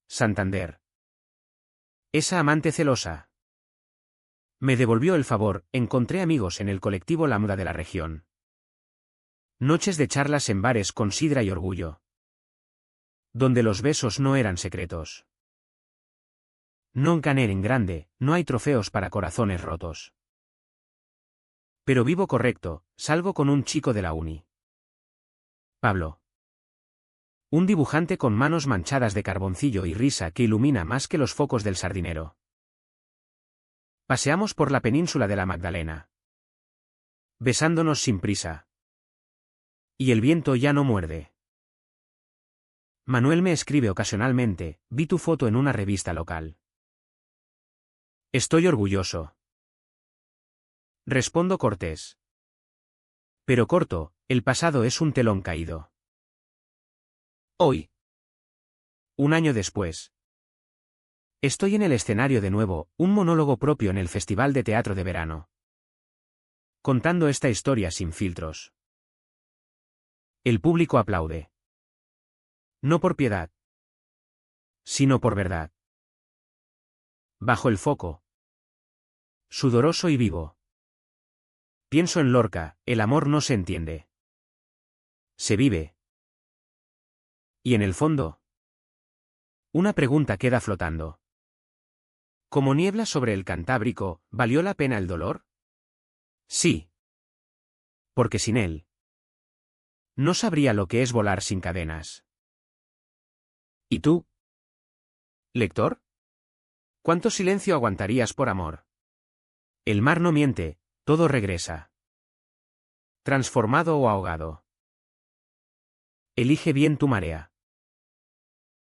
Santander. Esa amante celosa. Me devolvió el favor, encontré amigos en el colectivo Lambda de la región. Noches de charlas en bares con sidra y orgullo, donde los besos no eran secretos. Non caner en grande, no hay trofeos para corazones rotos. Pero vivo correcto, salgo con un chico de la uni. Pablo. Un dibujante con manos manchadas de carboncillo y risa que ilumina más que los focos del sardinero. Paseamos por la península de la Magdalena, besándonos sin prisa. Y el viento ya no muerde. Manuel me escribe ocasionalmente, vi tu foto en una revista local. Estoy orgulloso. Respondo cortés. Pero corto, el pasado es un telón caído. Hoy. Un año después. Estoy en el escenario de nuevo, un monólogo propio en el Festival de Teatro de Verano. Contando esta historia sin filtros. El público aplaude. No por piedad, sino por verdad. Bajo el foco. Sudoroso y vivo. Pienso en Lorca, el amor no se entiende. Se vive. Y en el fondo, una pregunta queda flotando. Como niebla sobre el Cantábrico, ¿valió la pena el dolor? Sí. Porque sin él, no sabría lo que es volar sin cadenas. ¿Y tú? ¿Lector? ¿Cuánto silencio aguantarías por amor? El mar no miente, todo regresa. Transformado o ahogado. Elige bien tu marea.